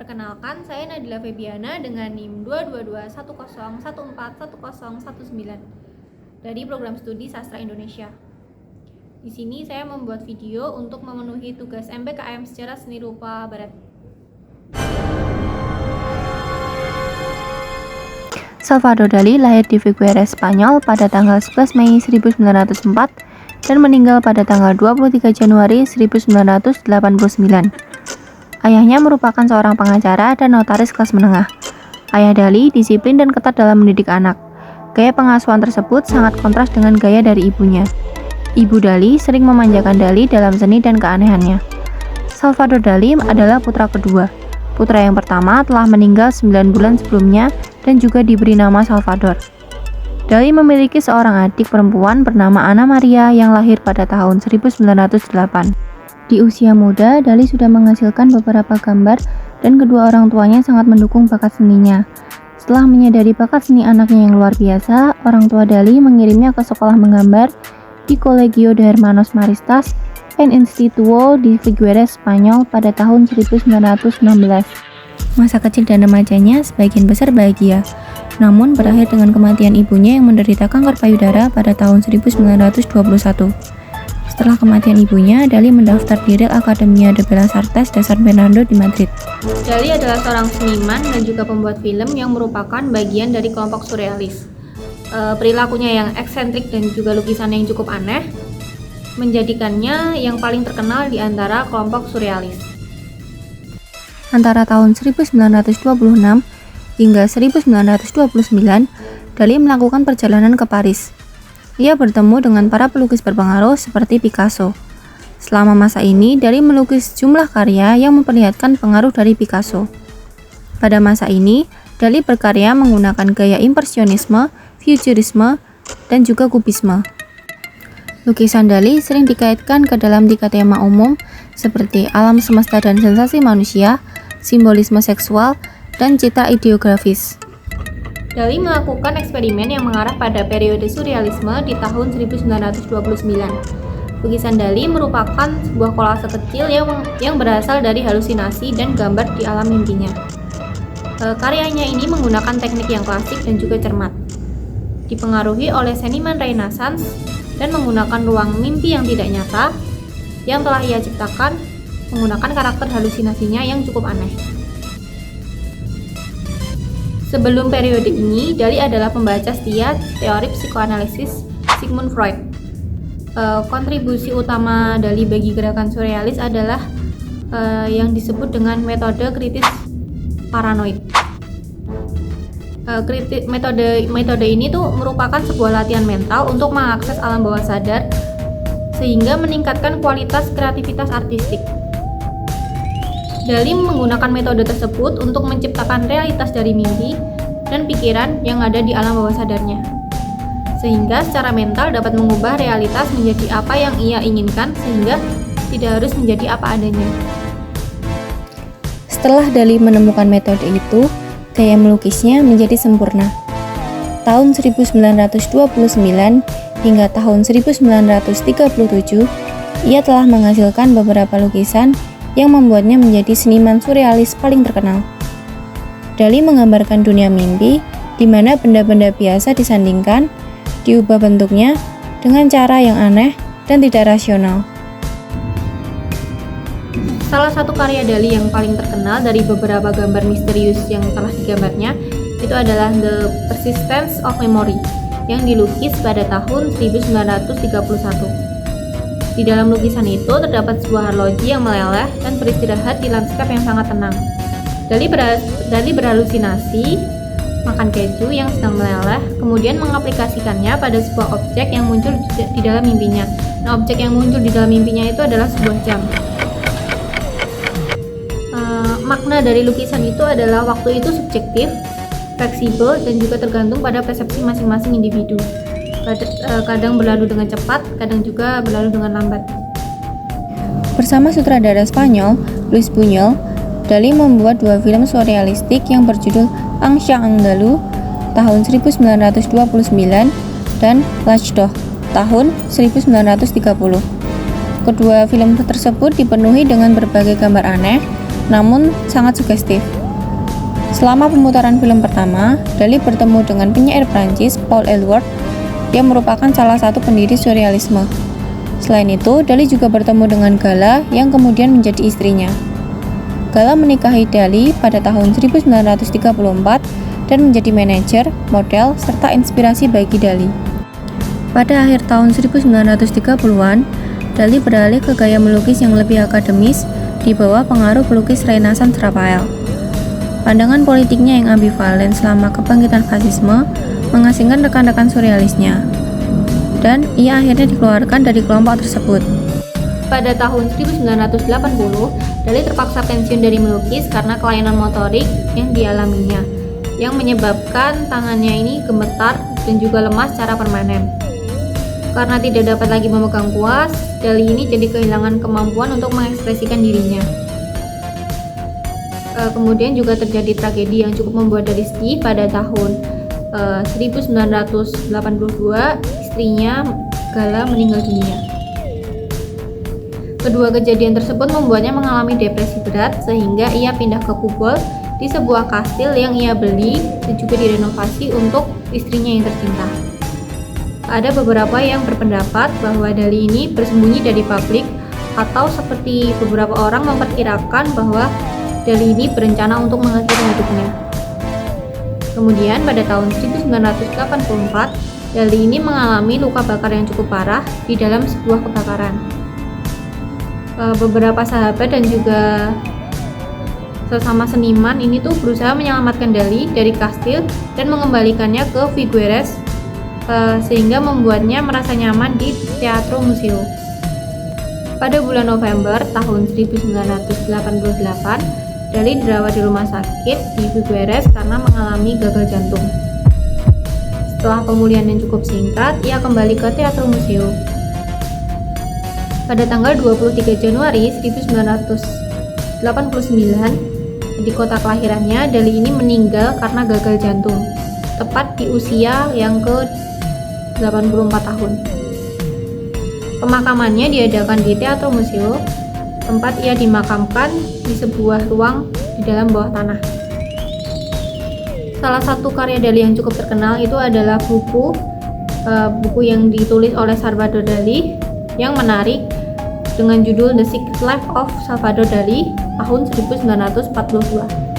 Perkenalkan, saya Nadila Febiana dengan NIM 22210141019 dari program studi Sastra Indonesia. Di sini saya membuat video untuk memenuhi tugas MPKM secara seni rupa barat. Salvador Dali lahir di Figueres, Spanyol pada tanggal 11 Mei 1904 dan meninggal pada tanggal 23 Januari 1989. Ayahnya merupakan seorang pengacara dan notaris kelas menengah. Ayah Dali disiplin dan ketat dalam mendidik anak. Gaya pengasuhan tersebut sangat kontras dengan gaya dari ibunya. Ibu Dali sering memanjakan Dali dalam seni dan keanehannya. Salvador Dali adalah putra kedua. Putra yang pertama telah meninggal 9 bulan sebelumnya dan juga diberi nama Salvador. Dali memiliki seorang adik perempuan bernama Ana Maria yang lahir pada tahun 1908. Di usia muda, Dali sudah menghasilkan beberapa gambar dan kedua orang tuanya sangat mendukung bakat seninya. Setelah menyadari bakat seni anaknya yang luar biasa, orang tua Dali mengirimnya ke sekolah menggambar di Colegio de Hermanos Maristas and Instituto di Figueres, Spanyol pada tahun 1916. Masa kecil dan remajanya sebagian besar bahagia, namun berakhir dengan kematian ibunya yang menderita kanker payudara pada tahun 1921. Setelah kematian ibunya, Dali mendaftar di Real Academia de Bellas Artes de San Fernando di Madrid. Dali adalah seorang seniman dan juga pembuat film yang merupakan bagian dari kelompok surrealis. Perilakunya yang eksentrik dan juga lukisan yang cukup aneh menjadikannya yang paling terkenal di antara kelompok surrealis. Antara tahun 1926 hingga 1929, Dali melakukan perjalanan ke Paris. Ia bertemu dengan para pelukis berpengaruh seperti Picasso. Selama masa ini, Dali melukis jumlah karya yang memperlihatkan pengaruh dari Picasso. Pada masa ini, Dali berkarya menggunakan gaya impresionisme, futurisme, dan juga kubisme. Lukisan Dali sering dikaitkan ke dalam 3 tema umum seperti alam semesta dan sensasi manusia, simbolisme seksual, dan citra ideografis. Dali melakukan eksperimen yang mengarah pada periode surrealisme di tahun 1929. Lukisan Dali merupakan sebuah kolase kecil yang berasal dari halusinasi dan gambar di alam mimpinya. Karyanya ini menggunakan teknik yang klasik dan juga cermat. Dipengaruhi oleh seniman Renaissance dan menggunakan ruang mimpi yang tidak nyata yang telah ia ciptakan menggunakan karakter halusinasinya yang cukup aneh. Sebelum periode ini, Dali adalah pembaca setia teori psikoanalisis Sigmund Freud. Kontribusi utama Dali bagi gerakan surrealis adalah yang disebut dengan metode kritis paranoid. Metode ini tuh merupakan sebuah latihan mental untuk mengakses alam bawah sadar sehingga meningkatkan kualitas kreativitas artistik. Dali menggunakan metode tersebut untuk menciptakan realitas dari mimpi dan pikiran yang ada di alam bawah sadarnya, sehingga secara mental dapat mengubah realitas menjadi apa yang ia inginkan sehingga tidak harus menjadi apa adanya. Setelah Dali menemukan metode itu, gaya melukisnya menjadi sempurna. Tahun 1929 hingga tahun 1937, ia telah menghasilkan beberapa lukisan yang membuatnya menjadi seniman surrealis paling terkenal. Dali menggambarkan dunia mimpi di mana benda-benda biasa disandingkan, diubah bentuknya dengan cara yang aneh dan tidak rasional. Salah satu karya Dali yang paling terkenal dari beberapa gambar misterius yang telah digambarnya itu adalah The Persistence of Memory yang dilukis pada tahun 1931. Di dalam lukisan itu terdapat sebuah arloji yang meleleh dan beristirahat di lanskap yang sangat tenang. Dali berhalusinasi makan keju yang sedang meleleh, kemudian mengaplikasikannya pada sebuah objek yang muncul di dalam mimpinya. Nah, objek yang muncul di dalam mimpinya itu adalah sebuah jam. Makna dari lukisan itu adalah waktu itu subjektif, fleksibel, dan juga tergantung pada persepsi masing-masing individu. Kadang berlalu dengan cepat, kadang juga berlalu dengan lambat. Bersama sutradara Spanyol, Luis Buñuel, Dali membuat 2 film surrealistik yang berjudul Angsa Andalu tahun 1929 dan Lachdo tahun 1930. Kedua film tersebut dipenuhi dengan berbagai gambar aneh, namun sangat sugestif. Selama pemutaran film pertama, Dali bertemu dengan penyair Prancis Paul Eluard yang merupakan salah satu pendiri surrealisme. Selain itu, Dali juga bertemu dengan Gala yang kemudian menjadi istrinya. Gala menikahi Dali pada tahun 1934 dan menjadi manajer, model, serta inspirasi bagi Dali. Pada akhir tahun 1930-an, Dali beralih ke gaya melukis yang lebih akademis di bawah pengaruh pelukis Renaissance Raphael. Pandangan politiknya yang ambivalen selama kebangkitan fasisme mengasingkan rekan-rekan surrealisnya, dan ia akhirnya dikeluarkan dari kelompok tersebut. Pada tahun 1980, Dali terpaksa pensiun dari melukis karena kelainan motorik yang dialaminya, yang menyebabkan tangannya ini gemetar dan juga lemas secara permanen. Karena tidak dapat lagi memegang kuas, Dali ini jadi kehilangan kemampuan untuk mengekspresikan dirinya. Kemudian juga terjadi tragedi yang cukup membuat Dali sedih pada tahun 1982, istrinya Gala meninggal dunia. Kedua kejadian tersebut membuatnya mengalami depresi berat sehingga ia pindah ke Pubol di sebuah kastil yang ia beli dan juga direnovasi untuk istrinya yang tercinta. Ada beberapa yang berpendapat bahwa Dali ini bersembunyi dari publik, atau seperti beberapa orang memperkirakan bahwa Dali ini berencana untuk mengakhiri hidupnya. Kemudian pada tahun 1984, Dali ini mengalami luka bakar yang cukup parah di dalam sebuah kebakaran. Beberapa sahabat dan juga sesama seniman ini tuh berusaha menyelamatkan Dali dari kastil dan mengembalikannya ke Figueres, sehingga membuatnya merasa nyaman di Teatro Museo. Pada bulan November tahun 1988, Dali dirawat di rumah sakit di Figueres karena mengalami gagal jantung. Setelah pemulihan yang cukup singkat, ia kembali ke Teatro Museo. Pada tanggal 23 Januari 1989, di kota kelahirannya, Dali ini meninggal karena gagal jantung, tepat di usia yang ke-84 tahun. Pemakamannya diadakan di Teatro Museo, tempat ia dimakamkan di sebuah ruang di dalam bawah tanah. Salah satu karya Dali yang cukup terkenal itu adalah buku yang ditulis oleh Salvador Dali yang menarik dengan judul The Secret Life of Salvador Dali tahun 1942.